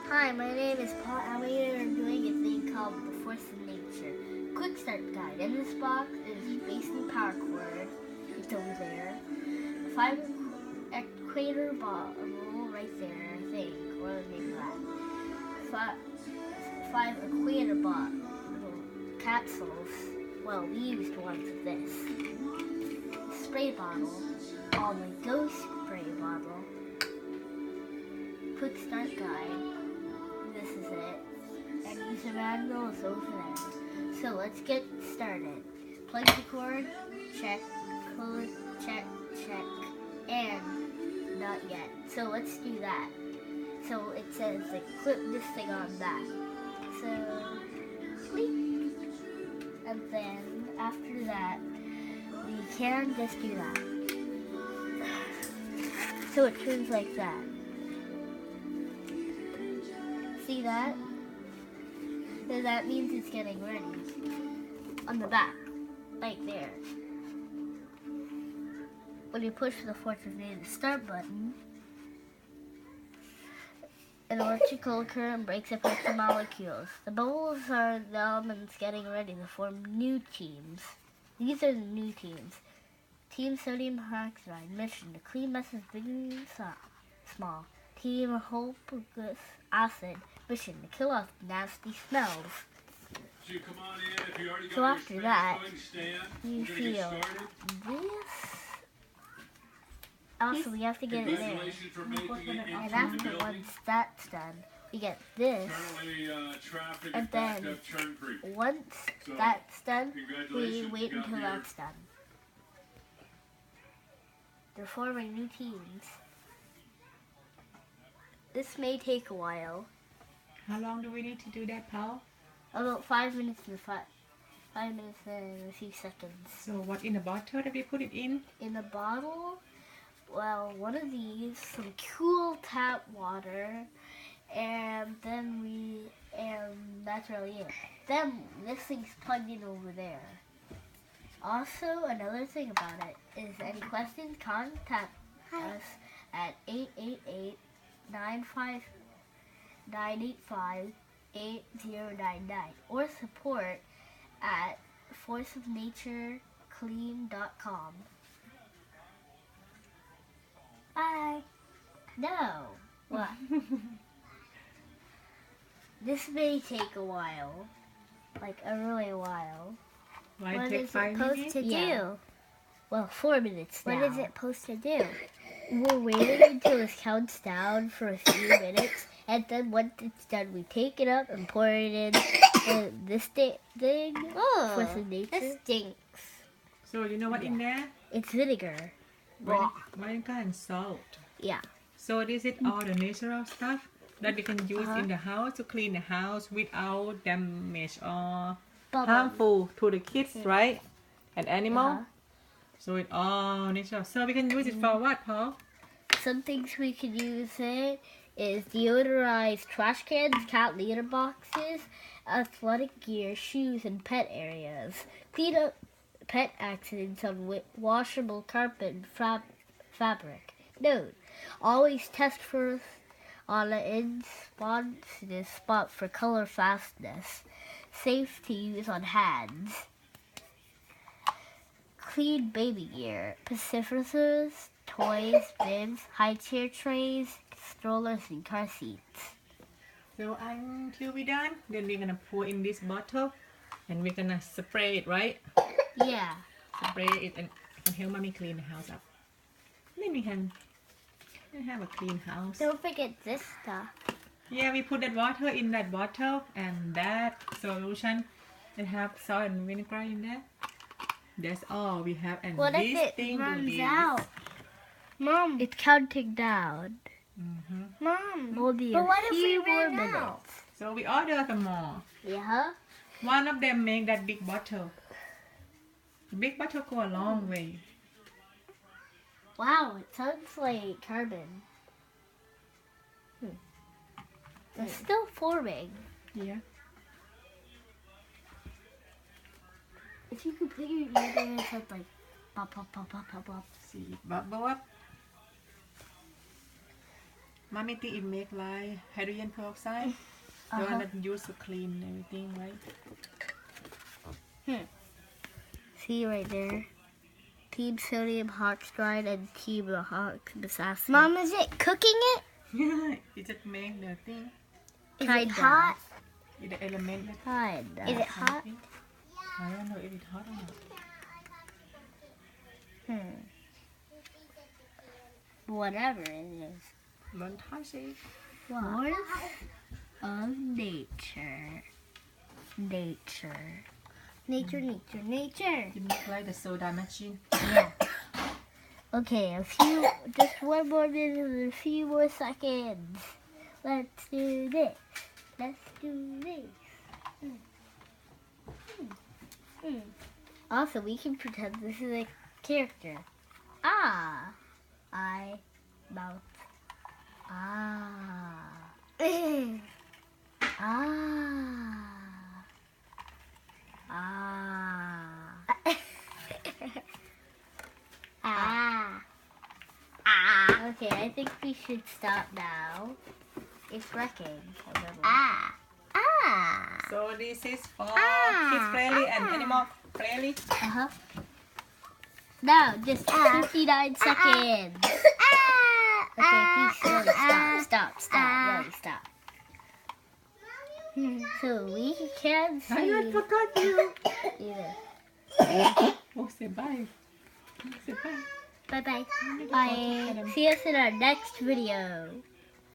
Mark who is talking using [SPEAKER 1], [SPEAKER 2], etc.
[SPEAKER 1] Hi, my name is Paul, and we are doing a thing called The Force of Nature. Quick start guide. In this box is basically power cord. It's over there. 5 equator bottle right there, I think, or maybe that. 5 equator bottle capsules. Well, we used ones of this. Spray bottle. All my ghost spray bottle. Quick start guide. This is it. And user manual is over there. So let's get started. Plug the cord, check, code, check, and not yet. So let's do that. So it says like clip this thing on back. So click. And then after that, we can just do that. So it turns like that. See that? So that means it's getting ready. On the back, right there. When you push the Force of Nature start button, an electrical current breaks apart the molecules. The bubbles are the elements getting ready to form new teams. These are the new teams. Team Sodium Hydroxide, mission to clean messes big and small. Team Hopeless Acid, mission to kill off nasty smells. So after that, you feel this. Also, we have to get it there. And after once that's done, we get this. And then once that's done, we wait until that's done. They're forming new teams. This may take a while.
[SPEAKER 2] How long do we need to do that, Paul?
[SPEAKER 1] About 5 minutes and 5 minutes and a few seconds.
[SPEAKER 2] So what in the bottle that we put it in?
[SPEAKER 1] In a bottle, well, one of these, some cool tap water, and that's really it. Then this thing's plugged in over there. Also, another thing about it is any questions, contact us at 888-985-8099 or support at forceofnatureclean.com. Bye. No. What? This may take a while. Like a really while.
[SPEAKER 2] Why
[SPEAKER 3] What
[SPEAKER 2] take
[SPEAKER 3] is it
[SPEAKER 2] 5
[SPEAKER 3] supposed
[SPEAKER 2] minutes?
[SPEAKER 3] to do?
[SPEAKER 1] Yeah. Well, 4 minutes now.
[SPEAKER 3] What is it supposed to do?
[SPEAKER 1] We're waiting until it counts down for a few minutes, and then once it's done, we take it up and pour it in this thing.
[SPEAKER 3] Oh,
[SPEAKER 1] Force of Nature.
[SPEAKER 3] that stinks.
[SPEAKER 2] So you know what in there?
[SPEAKER 1] It's vinegar.
[SPEAKER 2] Vinegar and salt.
[SPEAKER 1] Yeah.
[SPEAKER 2] So this is all the natural stuff that we can use in the house to clean the house without damage or harmful to the kids, right? And animal. So it's all natural. So we can use it for what, Paul?
[SPEAKER 1] Some things we could use it is deodorized trash cans, cat litter boxes, athletic gear, shoes, and pet areas. Clean up pet accidents on washable carpet and fabric. Note: always test first on an in-responsive spot for color fastness. Safe to use on hands. Clean baby gear, pacificers, toys, bibs, high chair trays, strollers, and car seats.
[SPEAKER 2] So until we're done, then we're gonna pour in this bottle and we're gonna spray it, right?
[SPEAKER 1] Yeah.
[SPEAKER 2] Spray it and help mommy clean the house up. Then we can have a clean house.
[SPEAKER 3] Don't forget this stuff.
[SPEAKER 2] Yeah, we put that water in that bottle and that solution and have salt and vinegar in there. That's all we have, and
[SPEAKER 3] What if
[SPEAKER 2] this
[SPEAKER 3] it
[SPEAKER 2] thing will
[SPEAKER 3] runs
[SPEAKER 2] be
[SPEAKER 3] out? Mom,
[SPEAKER 1] It's counting down.
[SPEAKER 3] Mom.
[SPEAKER 1] Maybe
[SPEAKER 3] But
[SPEAKER 1] a
[SPEAKER 3] what if we
[SPEAKER 1] few more
[SPEAKER 3] ran out?
[SPEAKER 1] minutes.
[SPEAKER 2] So we order some more.
[SPEAKER 1] Yeah.
[SPEAKER 2] One of them make that big bottle. The big bottle go a long way.
[SPEAKER 1] Wow, it sounds like carbon. It's still forming.
[SPEAKER 2] Yeah.
[SPEAKER 1] If you could put your ear there, it sounds like pop, pop, pop, pop, pop, pop.
[SPEAKER 2] See, bubble up. Mommy think it make like hydrogen peroxide. The one that used to clean everything, right?
[SPEAKER 1] See right there. Team sodium hydroxide and team potassium.
[SPEAKER 3] Mom, is it cooking it?
[SPEAKER 2] Yeah, it just make the thing.
[SPEAKER 3] Is
[SPEAKER 1] Kinda.
[SPEAKER 3] it hot?
[SPEAKER 2] The element.
[SPEAKER 1] Kinda.
[SPEAKER 3] Is it hot?
[SPEAKER 2] I don't know if it's hot or not.
[SPEAKER 1] Whatever it is.
[SPEAKER 2] Don't touch it.
[SPEAKER 1] Force of nature. Nature.
[SPEAKER 3] Nature, nature, nature.
[SPEAKER 2] It make like the soda machine.
[SPEAKER 1] Yeah. Okay, just one more minute and a few more seconds. Let's do this. Let's do this. Also, we can pretend this is a character. Ah. Eye. Mouth. Ah. Ah. Ah.
[SPEAKER 3] Ah.
[SPEAKER 1] Okay, I think we should stop now. It's wrecking.
[SPEAKER 3] Ah. Ah.
[SPEAKER 2] So this is for kids friendly and animal friendly.
[SPEAKER 1] Uh-huh. Now, just 59 seconds. Okay, please, really, stop. Really, stop. So we can
[SPEAKER 2] I
[SPEAKER 1] see
[SPEAKER 2] forgot you.
[SPEAKER 1] either.
[SPEAKER 2] Oh, say bye. Say bye.
[SPEAKER 1] Bye-bye. Bye. See us in our next video.